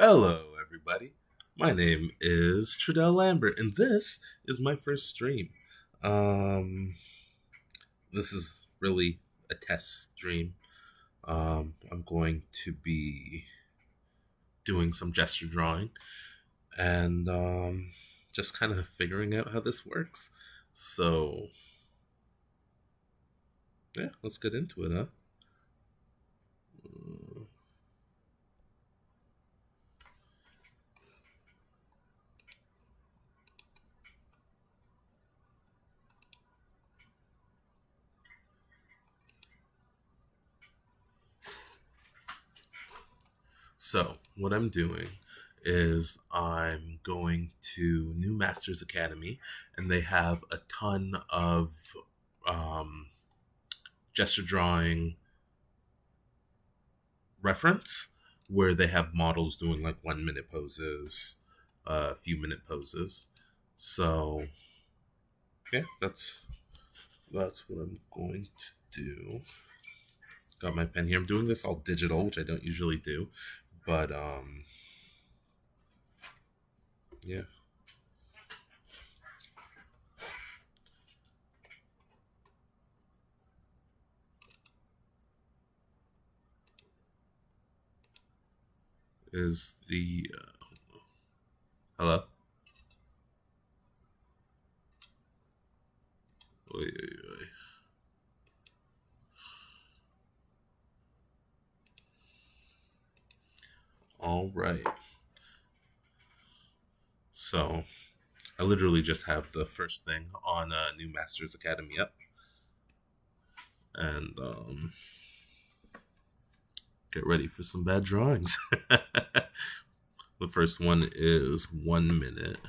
Hello, everybody. My name is Trudell Lambert, and this is my first stream. Um, this is really a test stream. I'm going to be doing some gesture drawing and just kind of figuring out how this works. So, yeah, let's get into it, huh? So, what I'm doing is I'm going to New Masters Academy, and they have a ton of um, gesture drawing reference where they have models doing like 1 minute poses, a few minute poses. So, yeah, that's what I'm going to do. Got my pen here. I'm doing this all digital, which I don't usually do, but yeah. Is the hello? Oy, oy, oy. All right. So I literally just have the first thing on New Masters Academy up, and get ready for some bad drawings. The first one is 1 minute.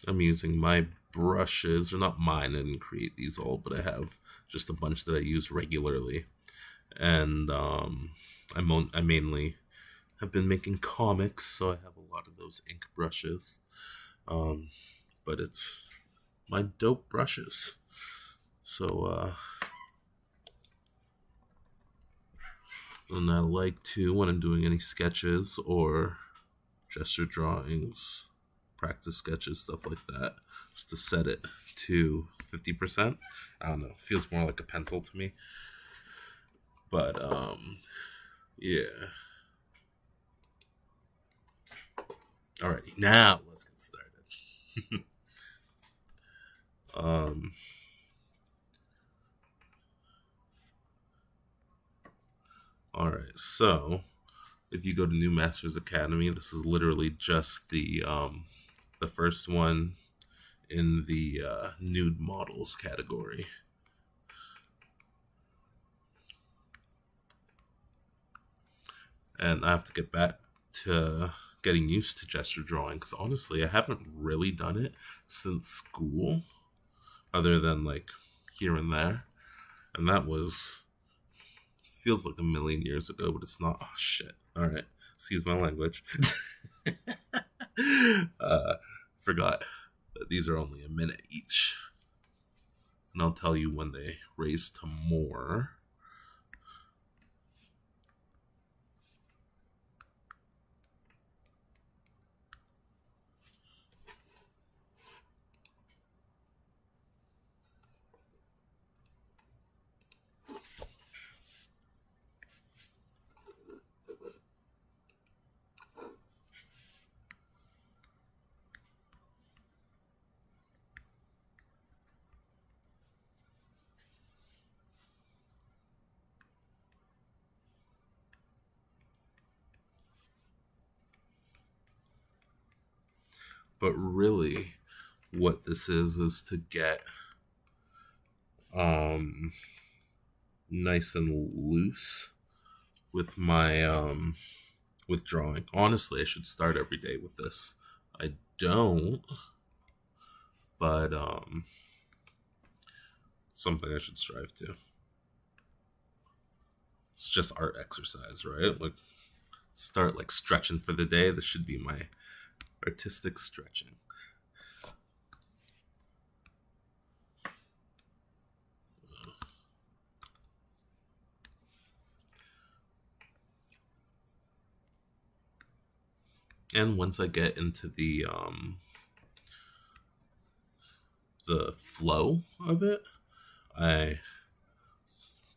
I'm using my brushes. They're not mine. I didn't create these all, but I have just a bunch that I use regularly. And I mainly have been making comics, so I have a lot of those ink brushes. But it's my dope brushes. So, and I like to, when I'm doing any sketches or gesture drawings, practice sketches, stuff like that, just to set it to 50%. I don't know, feels more like a pencil to me. But yeah. Alrighty, now let's get started. um Alright, so if you go to New Masters Academy, this is literally just the first one in the nude models category. And I have to get back to getting used to gesture drawing because honestly, I haven't really done it since school, other than like here and there. And that feels like a million years ago, but it's not. Oh, shit. All right. Excuse my language. Forgot that these are only a minute each. And I'll tell you when they raise to more. But really, what this is to get nice and loose with my with drawing. Honestly, I should start every day with this. I don't, but something I should strive to. It's just art exercise, right? Like start like stretching for the day. This should be my artistic stretching. And once I get into the flow of it, I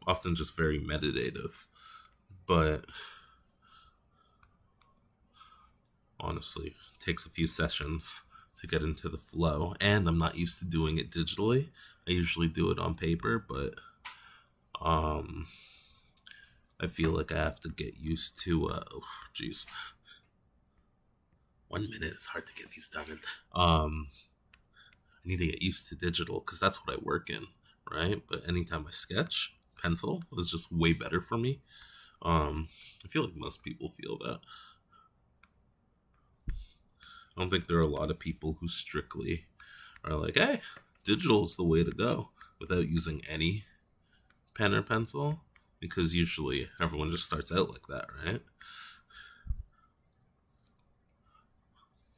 often just very meditative. But honestly, it takes a few sessions to get into the flow, and I'm not used to doing it digitally. I usually do it on paper, but um I feel like I have to get used to oh jeez. 1 minute is hard to get these done in. I need to get used to digital because that's what I work in, right? But anytime I sketch, pencil is just way better for me. I feel like most people feel that. I don't think there are a lot of people who strictly are like, hey, digital is the way to go without using any pen or pencil, because usually everyone just starts out like that, right?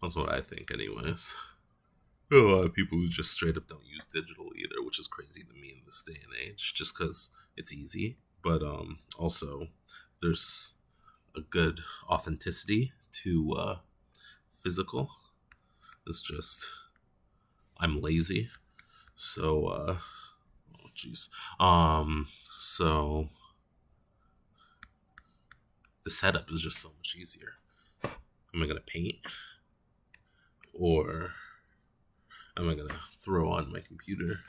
That's what I think, anyways. There are a lot of people who just straight up don't use digital either, which is crazy to me in this day and age, just because it's easy. But also, there's a good authenticity to physical. It's just I'm lazy, so oh jeez, so the setup is just so much easier. Am I gonna paint, or am I gonna throw on my computer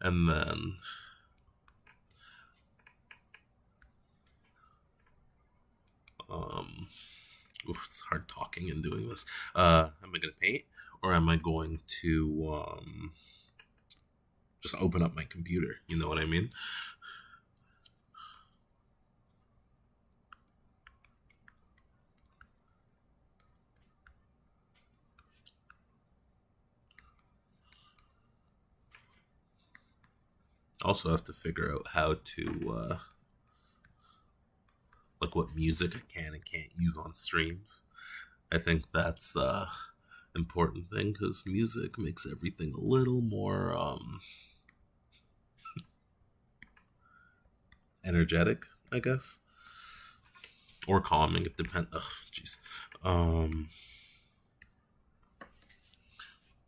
and then it's hard talking and doing this. Am I gonna paint, or am I going to just open up my computer? You know what I mean? Also have to figure out how to like what music I can and can't use on streams. I think that's important thing because music makes everything a little more energetic, I guess, or calming. It depends. Ugh, jeez. Um,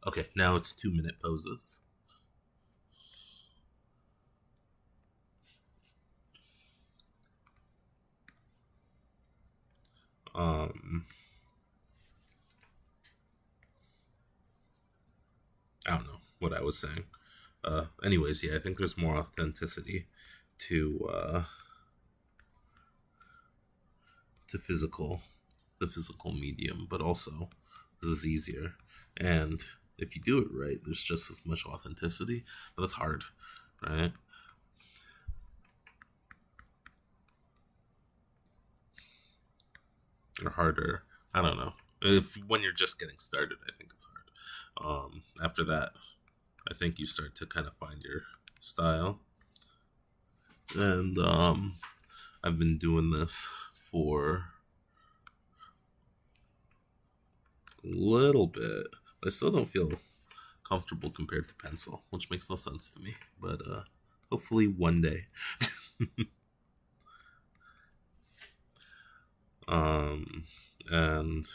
okay, now it's 2 minute poses. Um, I don't know what I was saying. Anyways, yeah, I think there's more authenticity to to physical, the physical medium, but also this is easier. And if you do it right, there's just as much authenticity, but it's hard, right? Or harder. I don't know. If when you're just getting started, I think it's hard. After that, I think you start to kind of find your style. And I've been doing this for a little bit. But I still don't feel comfortable compared to pencil, which makes no sense to me. But hopefully one day. And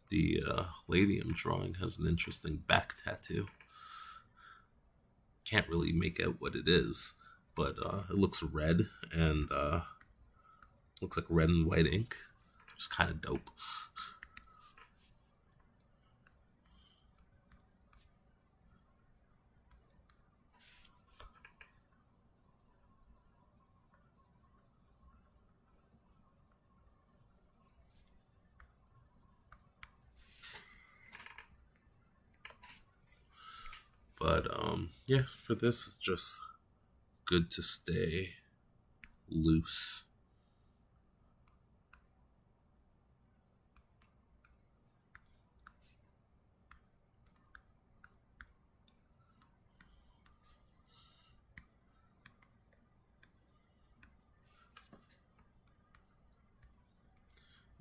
the lady I'm drawing has an interesting back tattoo. Can't really make out what it is, but it looks red and looks like red and white ink. It's kind of dope. But yeah, for this it's just good to stay loose.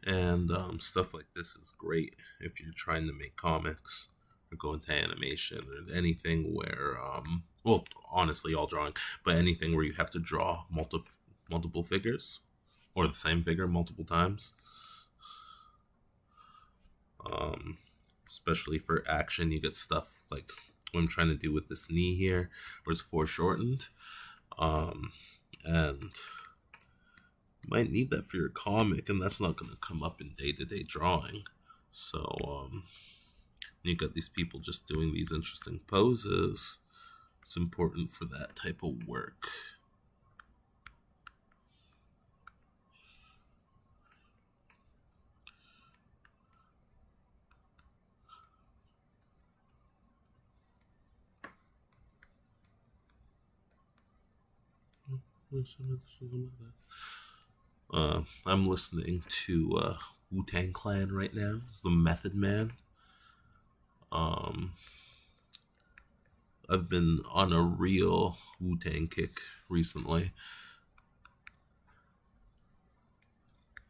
And stuff like this is great if you're trying to make comics or go into animation or anything where, well, honestly, all drawing, but anything where you have to draw multiple figures or the same figure multiple times. Um, Especially for action, you get stuff like what I'm trying to do with this knee here, where it's foreshortened. Um, and might need that for your comic, and that's not going to come up in day-to-day drawing. So you got these people just doing these interesting poses. It's important for that type of work. I'm listening to Wu-Tang Clan right now. It's the Method Man. Um, I've been on a real Wu-Tang kick recently.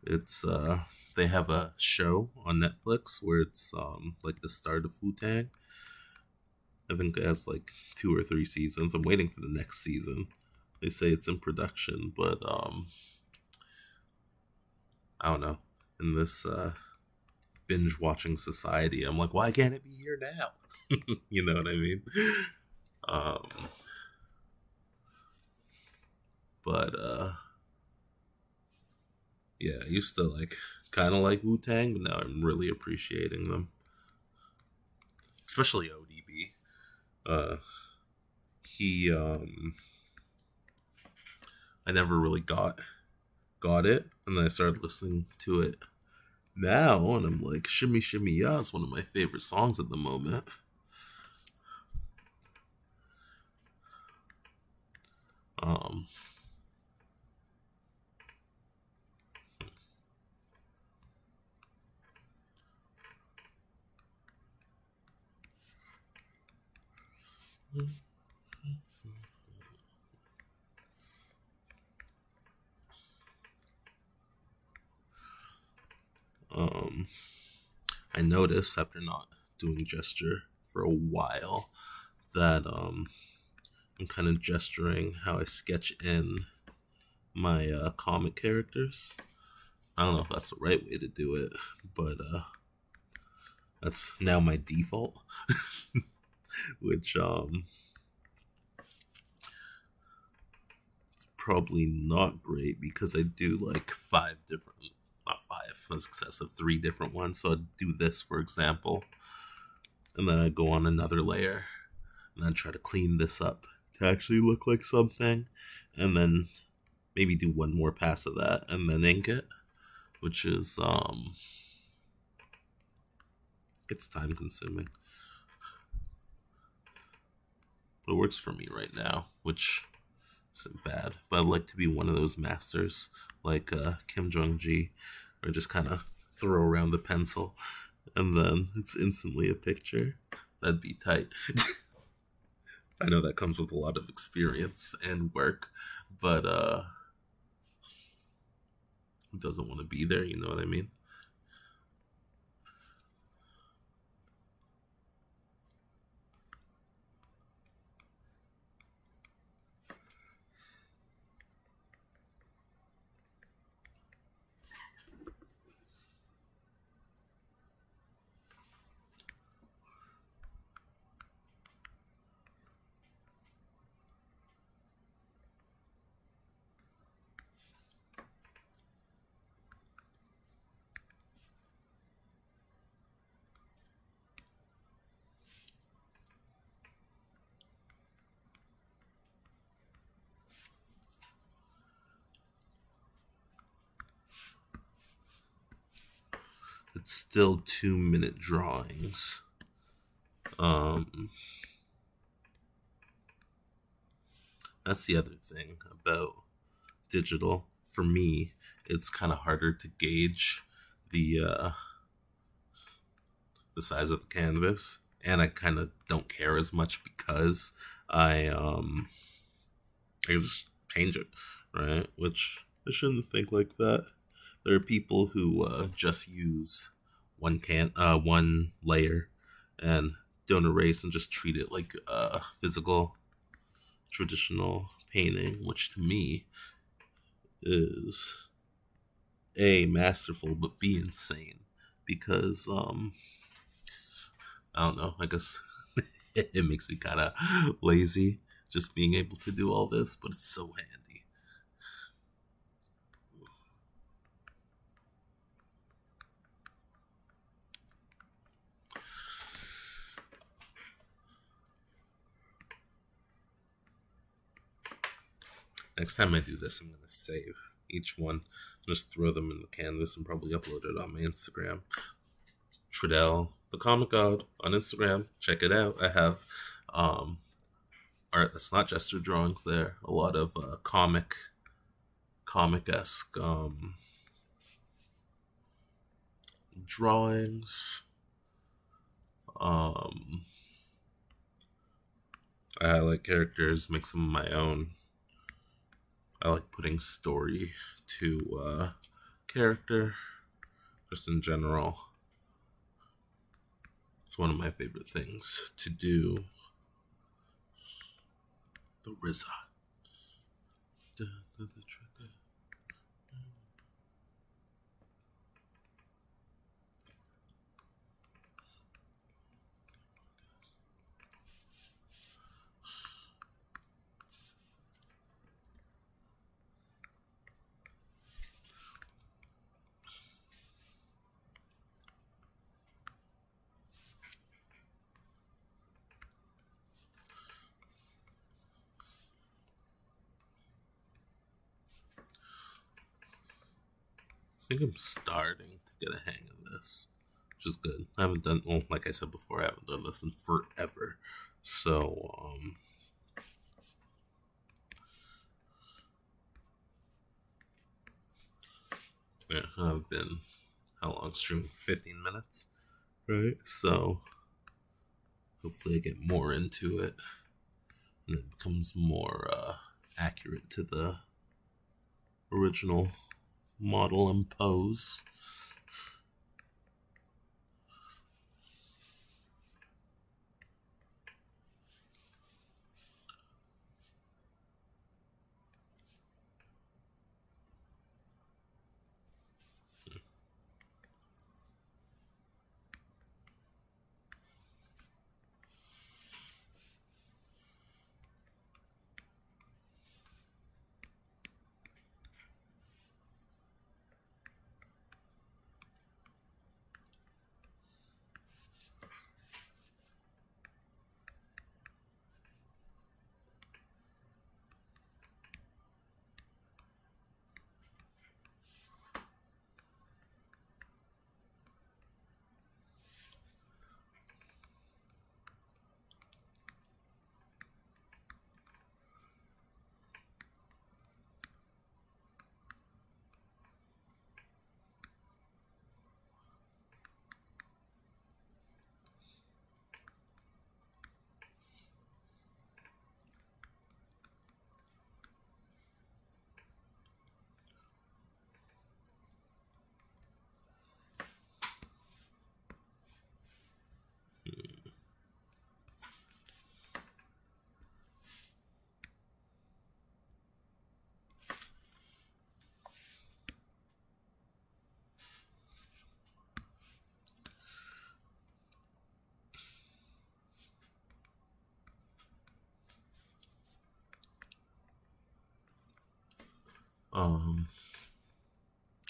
It's they have a show on Netflix where it's like the start of Wu-Tang. I think it has like 2 or 3 seasons. I'm waiting for the next season. They say it's in production, but I don't know. In this binge watching society, I'm like, why can't it be here now? You know what I mean? Um, but yeah, I used to like kind of like Wu Tang, but now I'm really appreciating them, especially ODB. Uh, he I never really got it, and then I started listening to it now, and I'm like, Shimmy Shimmy Ya is one of my favorite songs at the moment. Um, um, I noticed after not doing gesture for a while that I'm kind of gesturing how I sketch in my comic characters. I don't know if that's the right way to do it, but that's now my default, which it's probably not great because I do like 5 different, not five, that's excessive, 3 different ones. So I'd do this, for example, and then I'd go on another layer and then try to clean this up to actually look like something, and then maybe do one more pass of that and then ink it, which is it's time consuming, but it works for me right now, which isn't bad. But I'd like to be one of those masters like Kim Jong-ji, or just kind of throw around the pencil and then it's instantly a picture. That'd be tight. I know that comes with a lot of experience and work, but who doesn't want to be there? You know what I mean? It's still 2 minute drawings. That's the other thing about digital. For me, it's kind of harder to gauge the the size of the canvas, and I kind of don't care as much because I can just change it, right? Which I shouldn't think like that, There are people who just use one layer and don't erase and just treat it like a physical traditional painting, which to me is A, masterful, but B, insane. Because I don't know, I guess it makes me kind of lazy just being able to do all this, but it's so handy. Next time I do this, I'm going to save each one, just throw them in the canvas and probably upload it on my Instagram. Trudell, the Comic God, on Instagram. Check it out. I have art that's not gesture drawings there. A lot of comic-esque drawings. I highlight characters, make some of my own. I like putting story to character, just in general. It's one of my favorite things to do. The RZA. The trigger. I think I'm starting to get a hang of this, which is good. I haven't done, well, like I said before, I haven't done this in forever. So, yeah, I've been, how long streaming? 15 minutes, right? So, hopefully I get more into it and it becomes more accurate to the original model and pose.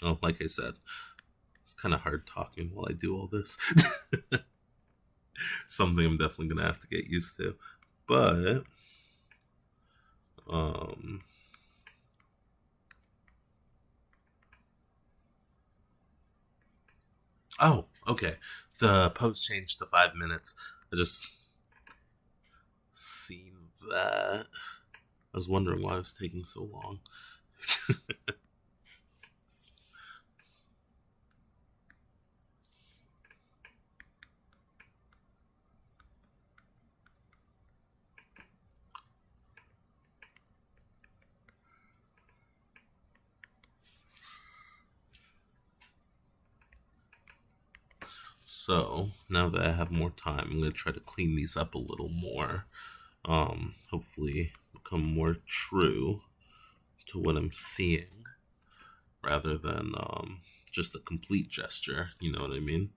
Oh, like I said, it's kind of hard talking while I do all this. Something I'm definitely gonna have to get used to. But um oh, okay. The post changed to 5 minutes. I just seen that. I was wondering why it was taking so long. So now that I have more time, I'm gonna try to clean these up a little more. Hopefully become more true to what I'm seeing rather than just a complete gesture. You know what I mean?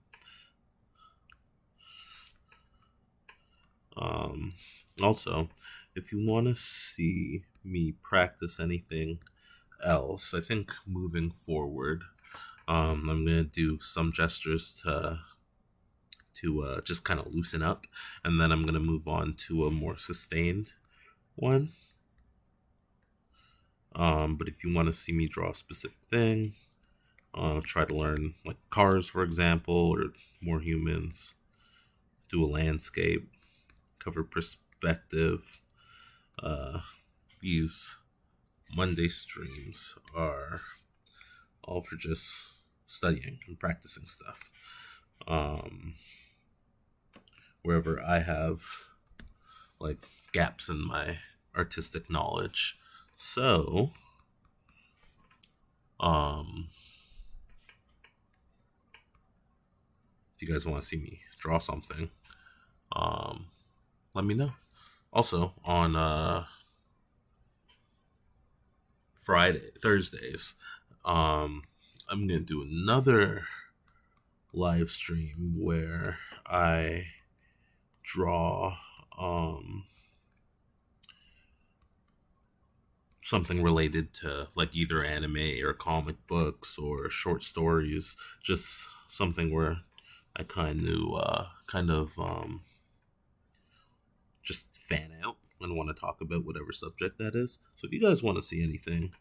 Um, Also, if you want to see me practice anything else, I think moving forward, I'm gonna do some gestures to just kind of loosen up, and then I'm gonna move on to a more sustained one. But if you want to see me draw a specific thing, try to learn like cars, for example, or more humans, do a landscape, cover perspective. Uh, these Monday streams are all for just studying and practicing stuff. Um, Wherever I have like gaps in my artistic knowledge. So, um, if you guys want to see me draw something, um, let me know. Also, on Thursdays, I'm gonna do another live stream where I draw something related to like either anime or comic books or short stories, just something where I kind of just fan out and want to talk about whatever subject that is. So if you guys want to see anything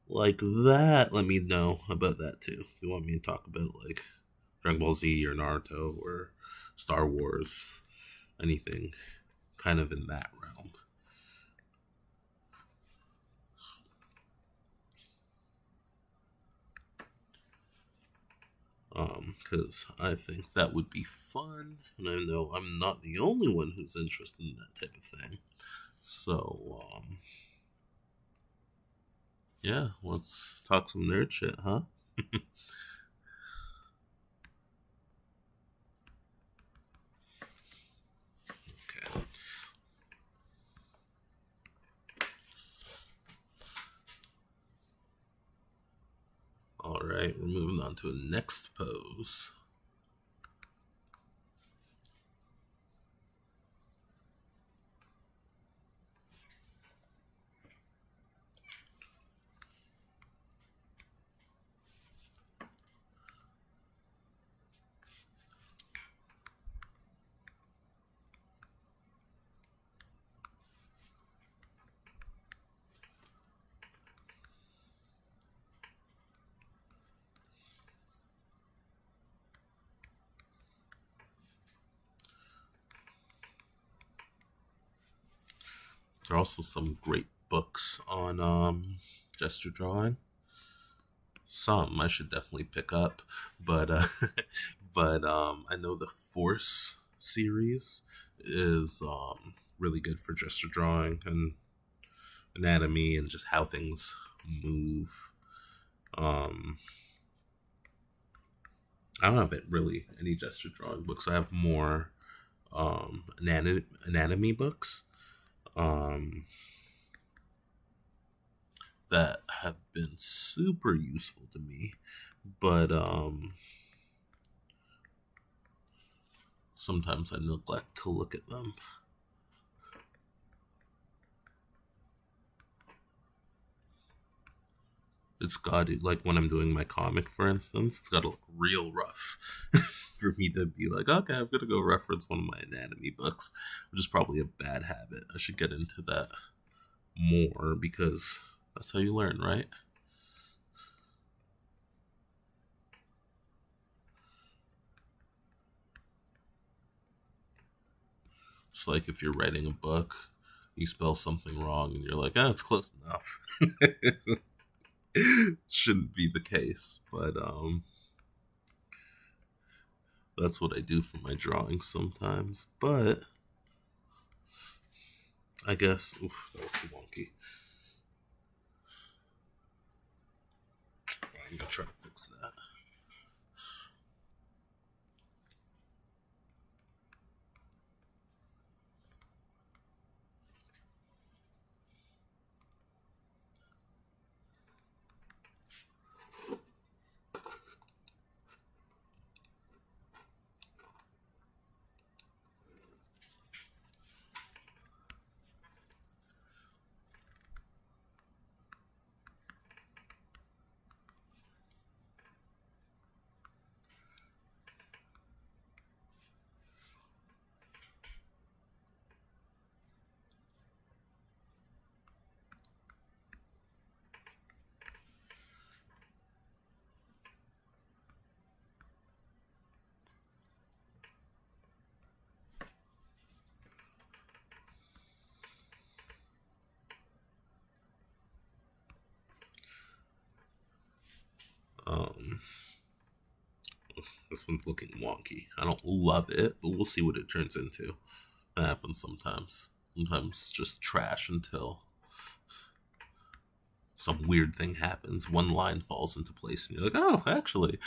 like that, let me know about that too. If you want me to talk about like Dragon Ball Z or Naruto or Star Wars, anything kind of in that realm. Because I think that would be fun, and I know I'm not the only one who's interested in that type of thing. So, yeah, let's talk some nerd shit, huh? Okay. All right, we're moving on to the next pose. There are also some great books on gesture drawing. Some I should definitely pick up, but I know the Force series is really good for gesture drawing and anatomy and just how things move. Um, I don't have it really any gesture drawing books. I have more anatomy books um, that have been super useful to me, but sometimes I neglect to look at them. It's got to, like when I'm doing my comic, for instance, it's got to look real rough for me to be like, okay, I'm gonna go reference one of my anatomy books, which is probably a bad habit. I should get into that more because that's how you learn, right? It's like if you're writing a book, you spell something wrong, and you're like, ah, it's close enough. Shouldn't be the case, but that's what I do for my drawings sometimes. But I guess that was wonky. I'm gonna try to fix that. This one's looking wonky. I don't love it, but we'll see what it turns into. That happens sometimes. Sometimes just trash until some weird thing happens. One line falls into place, and you're like, oh, actually.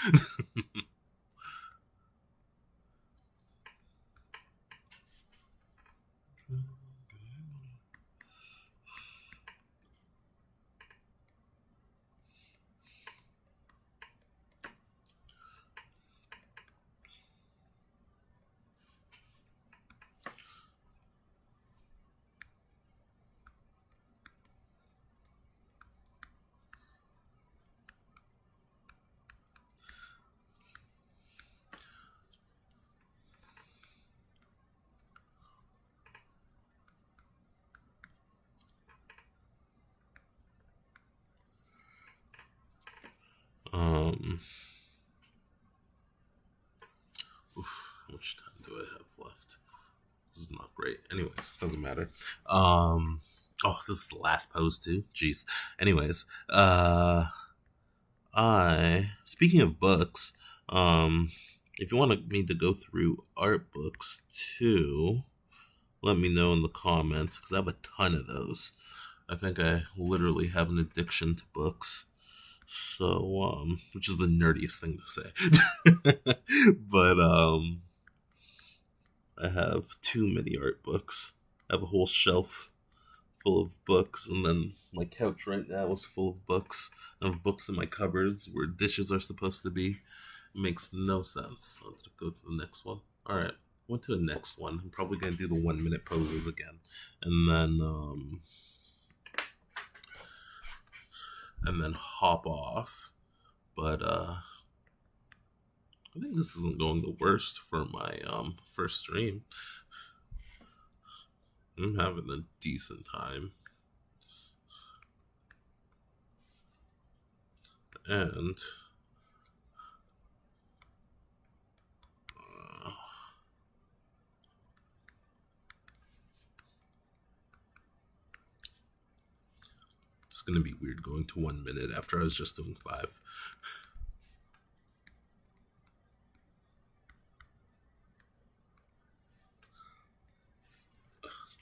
How much time do I have left? This is not great. Anyways, doesn't matter. Oh, this is the last pose too. Jeez. Anyways, speaking of books, if you want me to go through art books too, let me know in the comments because I have a ton of those. I think I literally have an addiction to books. So, which is the nerdiest thing to say. But, I have too many art books. I have a whole shelf full of books, and then my couch right now is full of books. I have books in my cupboards where dishes are supposed to be. It makes no sense. Let's go to the next one. Alright, went to the next one. I'm probably going to do the 1 minute poses again. And then hop off. But I think this isn't going the worst for my first stream. I'm having a decent time. And it's gonna be weird going to 1 minute after I was just doing 5.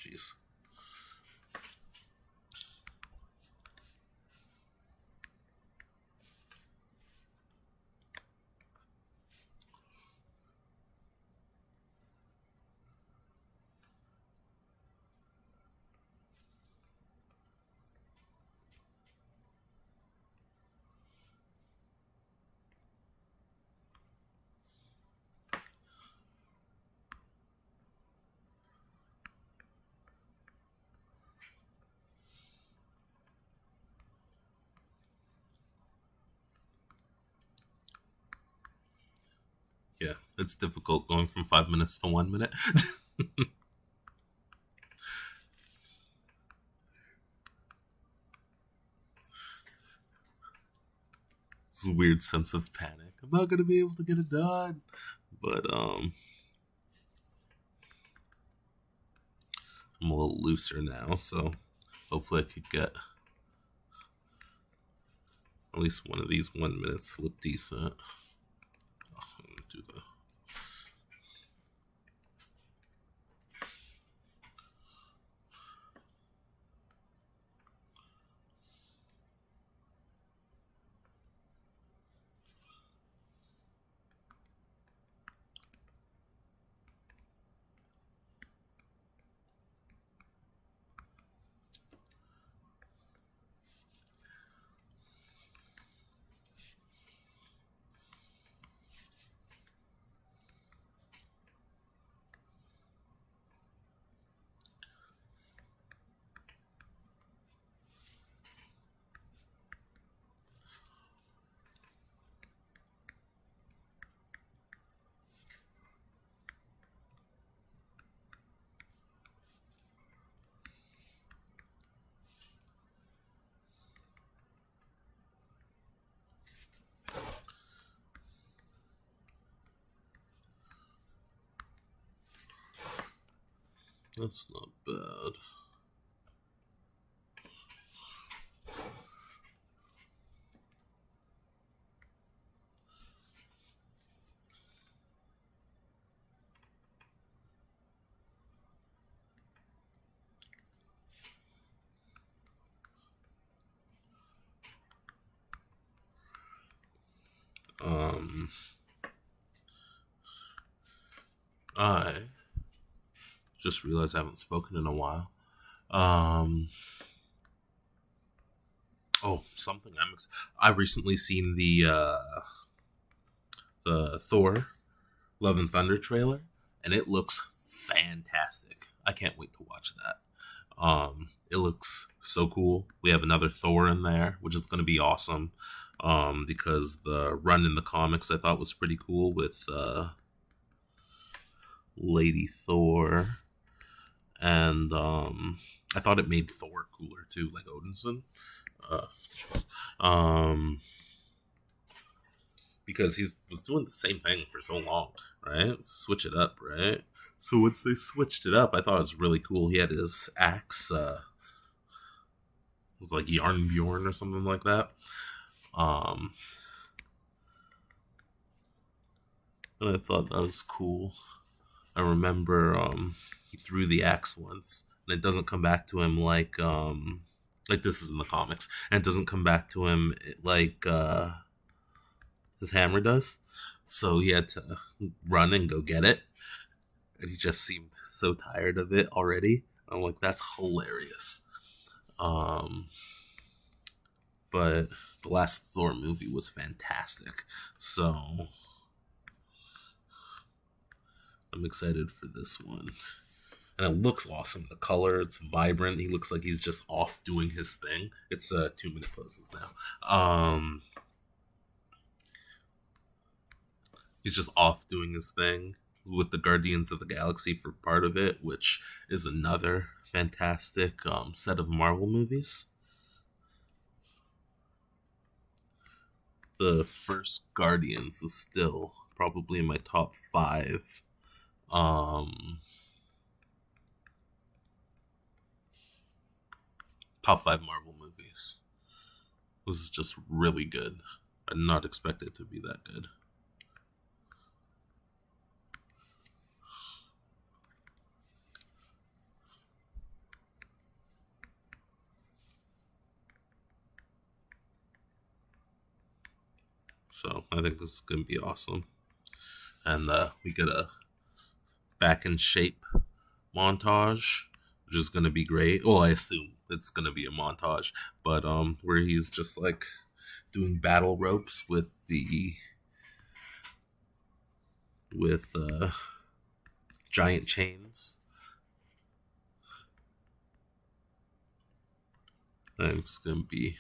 Jeez. Yeah, it's difficult going from 5 minutes to 1 minute. It's a weird sense of panic. I'm not gonna be able to get it done. But I'm a little looser now, so hopefully I could get at least one of these 1 minutes to look decent. I'm gonna do the That's not bad. I just realized I haven't spoken in a while. Um, oh, something I recently seen the Thor Love and Thunder trailer, and it looks fantastic. I can't wait to watch that. It looks so cool. We have another Thor in there, which is going to be awesome. Because the run in the comics I thought was pretty cool with Lady Thor, and I thought it made Thor cooler too, like Odinson. Um, because he was doing the same thing for so long, right? Switch it up, right? So once they switched it up, I thought it was really cool. He had his axe, it was like Yarn Bjorn or something like that. Um, and I thought that was cool. I remember he threw the axe once, and it doesn't come back to him like this is in the comics, and it doesn't come back to him like his hammer does. So he had to run and go get it, and he just seemed so tired of it already. I'm like, that's hilarious. Um, but the last Thor movie was fantastic, so I'm excited for this one. And it looks awesome. The color, it's vibrant. He looks like he's just off doing his thing. It's 2-minute poses now. He's just off doing his thing with the Guardians of the Galaxy for part of it, which is another fantastic set of Marvel movies. The first Guardians is still probably in my top 5. Top 5 Marvel movies. It was just really good. I did not expect it to be that good. So I think this is going to be awesome. And we get a back in shape montage, which is going to be great. Well, I assume it's going to be a montage, but where he's just like doing battle ropes with giant chains. I think it's going to be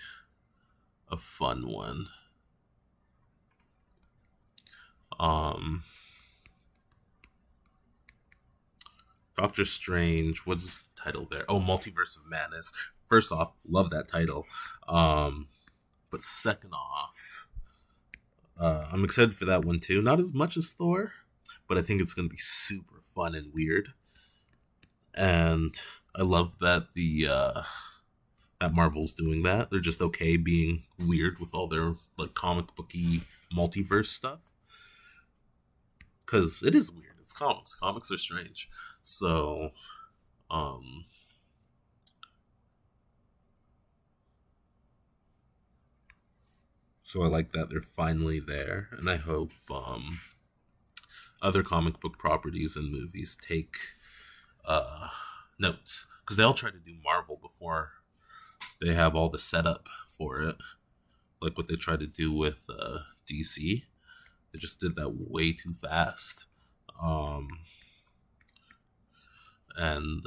a fun one. Doctor Strange, what's his title there? Oh, Multiverse of Madness. First off, love that title. But second off, I'm excited for that one too. Not as much as Thor, but I think it's going to be super fun and weird. And I love that that Marvel's doing that. They're just okay being weird with all their like comic booky multiverse stuff. Because it is weird. It's comics. Comics are strange. So, so I like that they're finally there, and I hope other comic book properties and movies take notes, because they all try to do Marvel before they have all the setup for it, like what they tried to do with DC. They just did that way too fast. And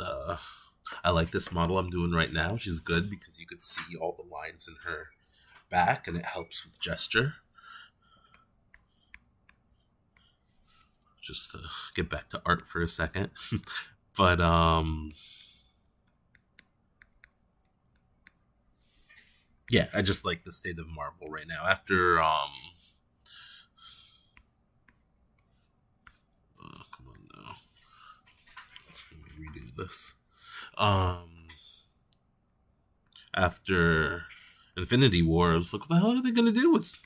I like this model I'm doing right now. She's good because you could see all the lines in her back, and it helps with gesture. Just to get back to art for a second. But yeah, I just like the state of Marvel right now. After come on now. Let me redo this. After Infinity War, I was like, what the hell are they gonna do with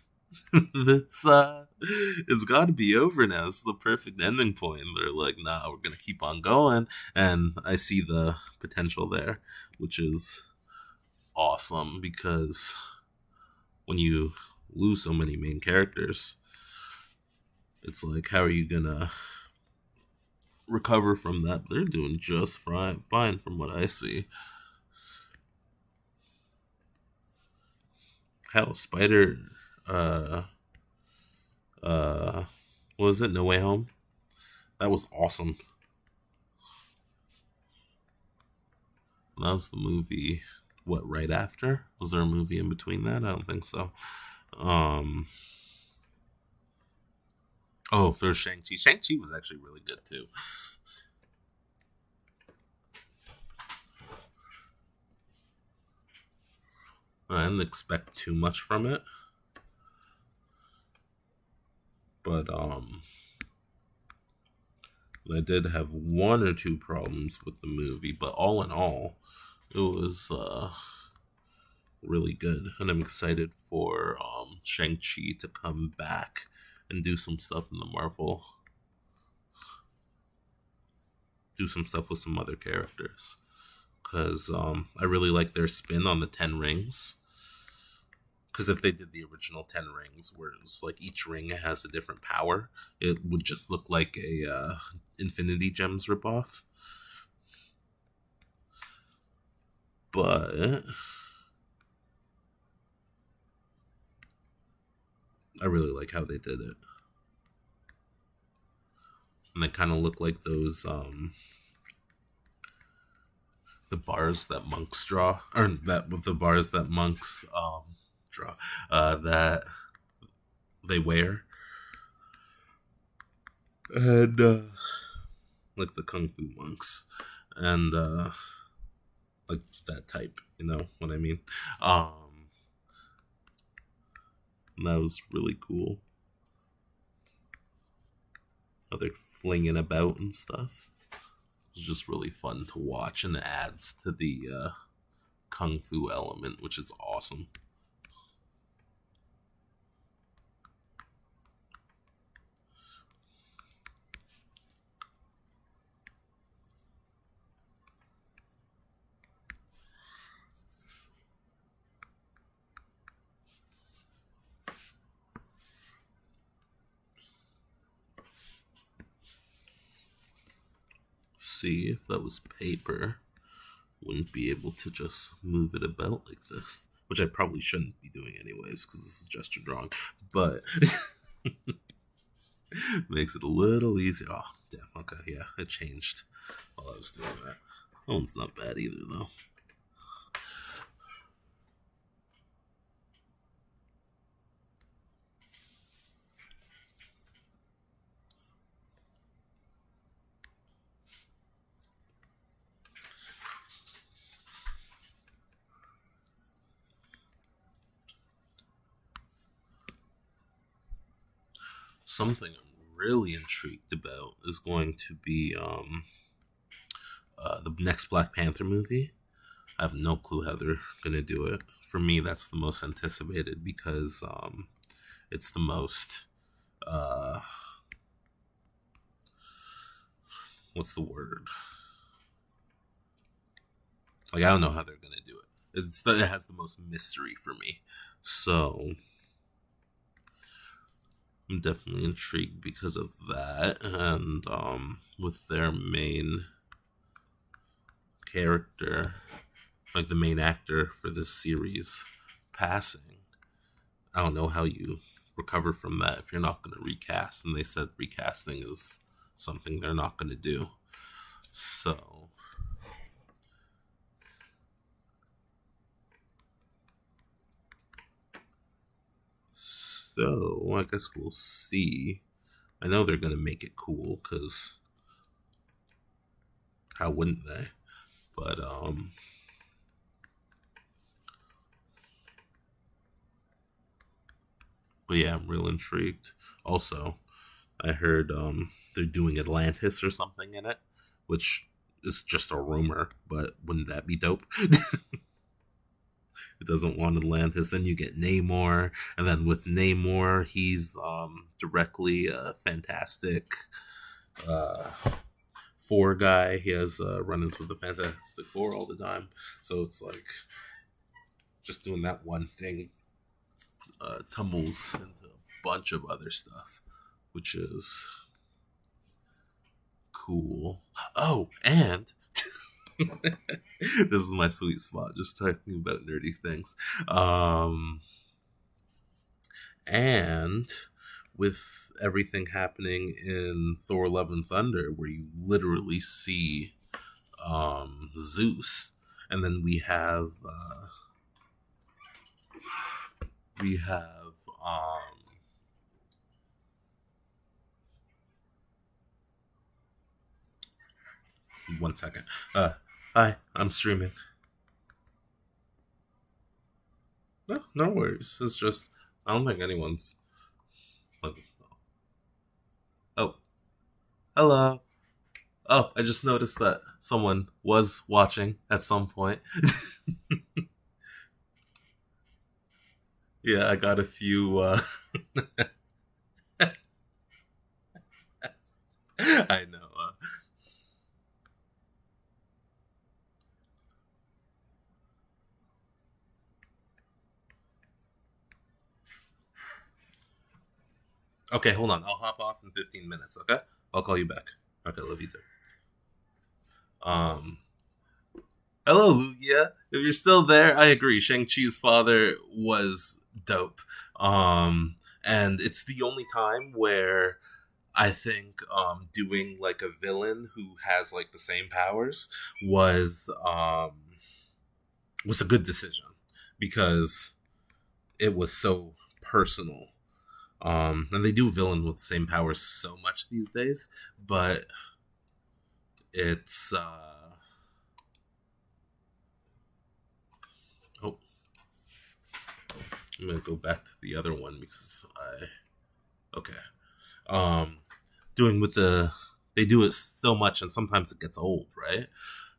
it's got to be over now. It's the perfect ending point. They're like, nah, we're gonna keep on going, and I see the potential there, which is awesome, because when you lose so many main characters, It's like, how are you gonna recover from that? They're doing just fine from what I see. Hell, Spider, uh, uh, what was it? No Way Home. That was awesome. That was the movie. What, right after? Was there a movie in between that? I don't think so. Um. Oh, there's Shang-Chi. Shang-Chi was actually really good too. I didn't expect too much from it, but I did have one or two problems with the movie. But all in all, it was really good, and I'm excited for Shang-Chi to come back and do some stuff in the Marvel, do some stuff with some other characters. Because I really like their spin on the 10 rings. Because if they did the original 10 rings, where it's like each ring has a different power, it would just look like a Infinity Gems ripoff. But I really like how they did it. And they kind of look like those the bars that monks draw, or that with the bars that monks draw, that they wear, and like the kung fu monks, and like that type. You know what I mean? That was really cool. How they're flinging about and stuff. It was just really fun to watch, and it adds to the kung fu element, which is awesome. See, if that was paper, wouldn't be able to just move it about like this, which I probably shouldn't be doing anyways because this is gesture drawing, but makes it a little easier. Oh, damn. Okay, yeah, it changed while I was doing that. That one's not bad either, though. Something I'm really intrigued about is going to be the next Black Panther movie. I have no clue how they're gonna do it. For me, that's the most anticipated because it's the most uh, what's the word? Like, I don't know how they're gonna do it. It has the most mystery for me, so I'm definitely intrigued because of that, and with their main character, like the main actor for this series, passing. I don't know how you recover from that if you're not going to recast, and they said recasting is something they're not going to do. So I guess we'll see. I know they're going to make it cool because how wouldn't they? But yeah, I'm real intrigued. Also, I heard they're doing Atlantis or something in it, which is just a rumor, but wouldn't that be dope? It doesn't want Atlantis. Then you get Namor, and then with Namor, he's directly a fantastic uh, Four guy. He has run-ins with the Fantastic Four all the time, so it's like just doing that one thing tumbles into a bunch of other stuff. which is cool. Oh, and this is my sweet spot, just talking about nerdy things. And with everything happening in Thor: Love and Thunder, where you literally see Zeus, and then we have one second. Hi, I'm streaming. No, no worries. It's just I don't think anyone's like. Oh, hello. Oh, I just noticed that someone was watching at some point. Yeah, I got a few. I know. Okay, hold on. I'll hop off in 15 minutes. Okay, I'll call you back. Okay, love you too. Um, Hello, Lugia. If you're still there, I agree. Shang-Chi's father was dope. And it's the only time where I think doing like a villain who has like the same powers was a good decision because it was so personal. And they do villain with the same powers so much these days, but it's oh, I'm gonna go back to the other one because okay. Um, doing with they do it so much and sometimes it gets old, right?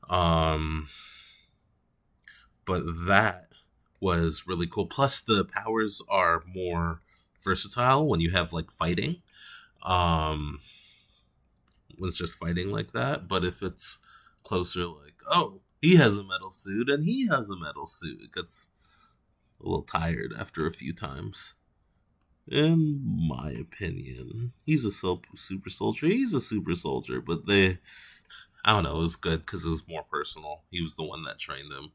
Um, but that was really cool. Plus, the powers are more versatile when you have like fighting. Um, when it's just fighting like that. But if it's closer, like, oh, he has a metal suit and he has a metal suit, it gets a little tired after a few times. In my opinion, he's a super soldier. He's a super soldier, but I don't know, it was good because it was more personal. He was the one that trained him.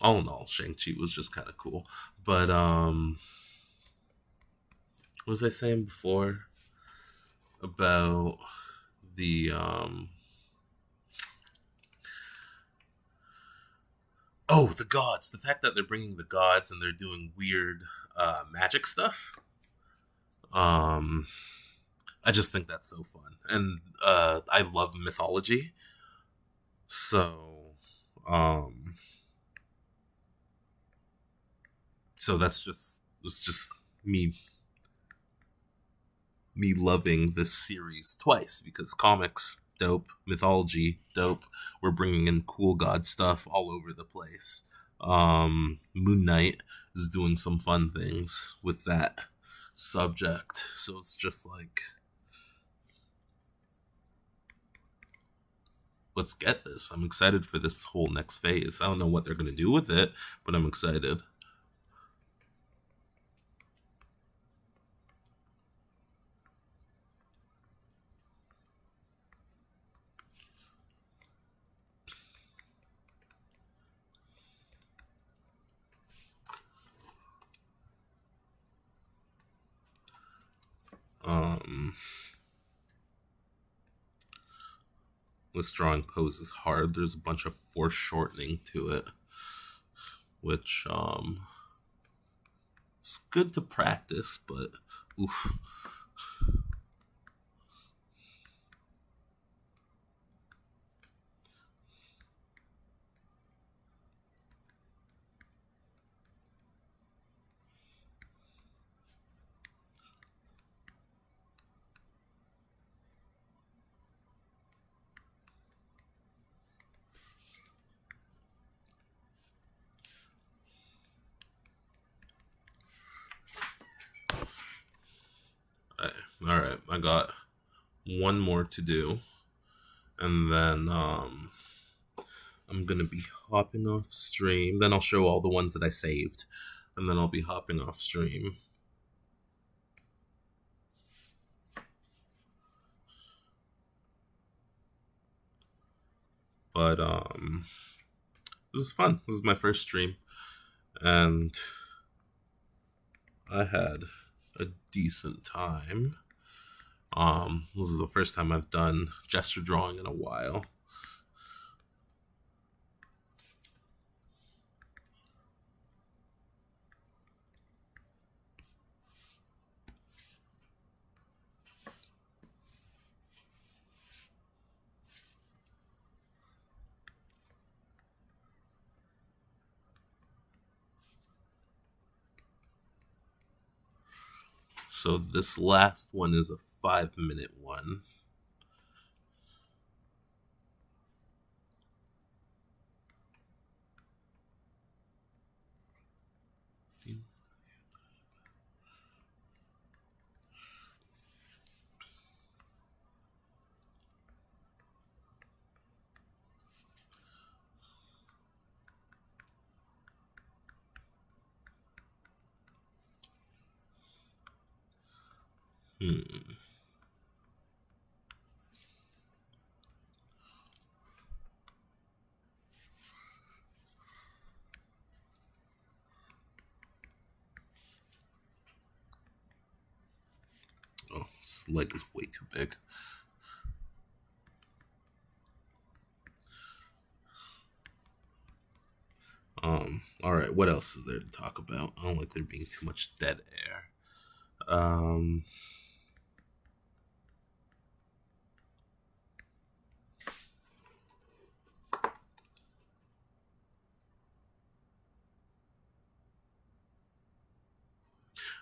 All in all, Shang-Chi was just kind of cool. But, what was I saying before about the, oh, the gods. The fact that they're bringing the gods and they're doing weird magic stuff. Um, I just think that's so fun, and I love mythology. So, um, so it's just me loving this series twice because comics dope, mythology dope. We're bringing in cool god stuff all over the place. Moon Knight is doing some fun things with that subject, so it's just like, let's get this. I'm excited for this whole next phase. I don't know what they're gonna do with it, but I'm excited. Um, this drawing pose is hard. There's a bunch of foreshortening to it, which it's good to practice, but oof. All right, I got one more to do, and then I'm gonna be hopping off stream. Then I'll show all the ones that I saved, and then I'll be hopping off stream. But this is fun. This is my first stream, and I had a decent time. This is the first time I've done gesture drawing in a while. So this last one is a 5-minute one. Oh, this leg is way too big. All right, what else is there to talk about? I don't like there being too much dead air.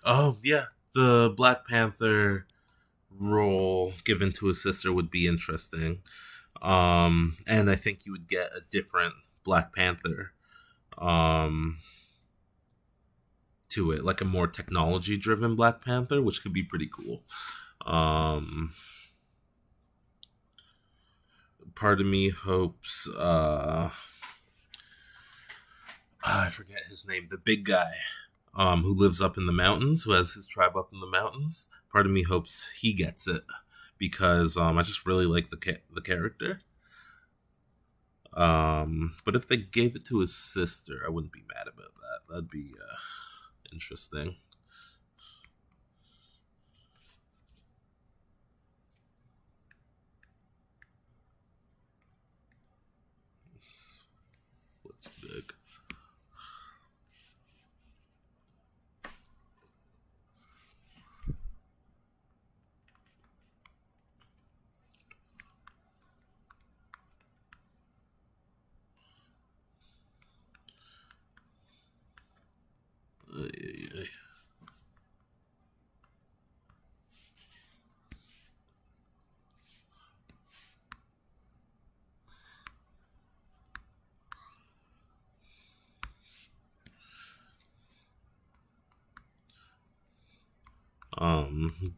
Oh yeah, the Black Panther role given to his sister would be interesting. And I think you would get a different Black Panther to it, like a more technology driven Black Panther, which could be pretty cool. Part of me hopes I forget his name, the big guy who lives up in the mountains, who has his tribe up in the mountains. Part of me hopes he gets it because I just really like the character. But if they gave it to his sister, I wouldn't be mad about that. That'd be interesting. Foot's big.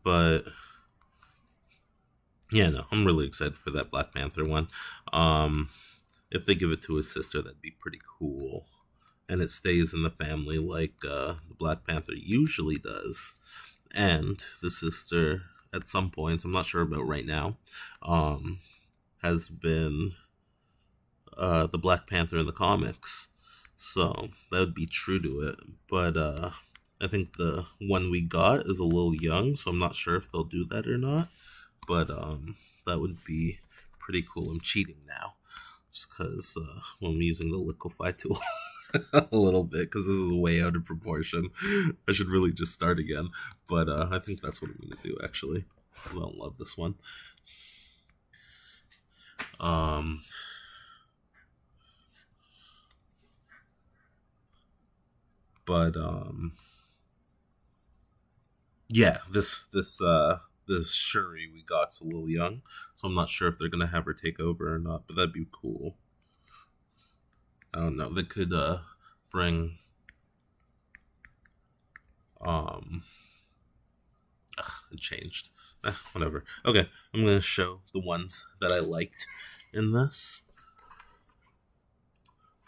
But yeah, no, I'm really excited for that Black Panther one. If they give it to his sister, that'd be pretty cool, and it stays in the family like the Black Panther usually does. And the sister, at some points, I'm not sure about right now, has been the Black Panther in the comics, so that would be true to it. But I think the one we got is a little young, so I'm not sure if they'll do that or not. But that would be pretty cool. I'm cheating now, just because I'm using the liquefy tool a little bit because this is way out of proportion. I should really just start again, but I think that's what I'm gonna do. Actually, I don't love this one. But yeah, this Shuri we got's a little young, so I'm not sure if they're gonna have her take over or not. But that'd be cool. I don't know. They could bring it changed. Whatever. Okay, I'm gonna show the ones that I liked in this,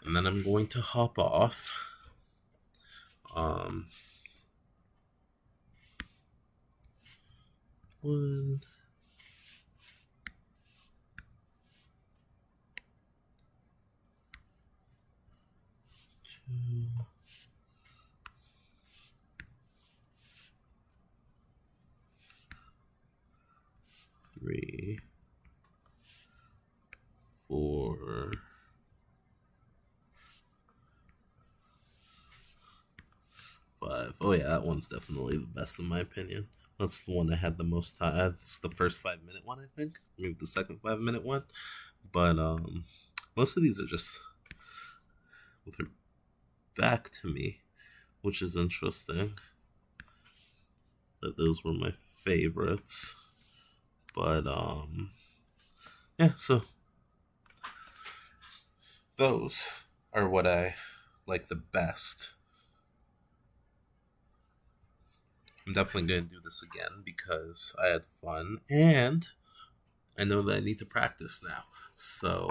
and then I'm going to hop off. One. 2, 3, 4, 5. Oh yeah, that one's definitely the best in my opinion. That's the one that had the most time. That's the first 5 minute one, I think. Maybe the second 5 minute one. But most of these are just with her back to me, which is interesting. That those were my favorites. But yeah, so those are what I like the best. I'm definitely going to do this again because I had fun and I know that I need to practice now. So,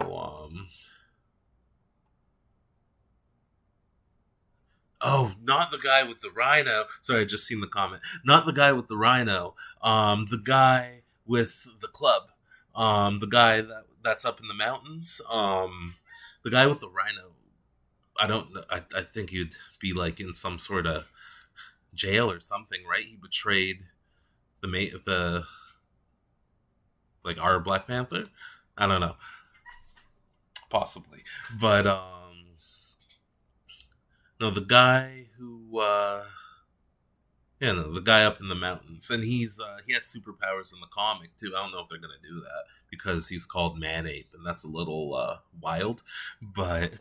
oh, not the guy with the rhino. Sorry, I just seen the comment. Not the guy with the rhino. The guy with the club. The guy that's up in the mountains. The guy with the rhino. I don't know. I think he'd be like in some sort of jail or something, right? He betrayed the like our Black Panther. I don't know, possibly, but no, the guy who yeah, no, the guy up in the mountains, and he has superpowers in the comic too. I don't know if they're gonna do that because he's called Man Ape, and that's a little wild, but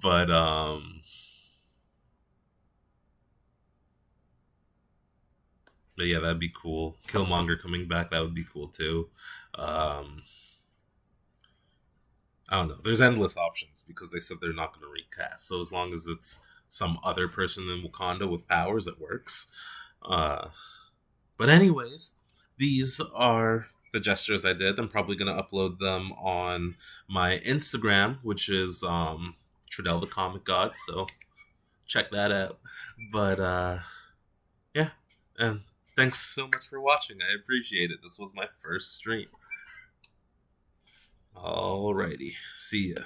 but but yeah, that'd be cool. Killmonger coming back, that would be cool too. Um, I don't know. There's endless options because they said they're not going to recast. So as long as it's some other person in Wakanda with powers, it works. Uh, but anyways, these are the gestures I did. I'm probably going to upload them on my Instagram, which is Trudell the Comic God. So check that out. But yeah, and thanks so much for watching. I appreciate it. This was my first stream. Alrighty, see ya.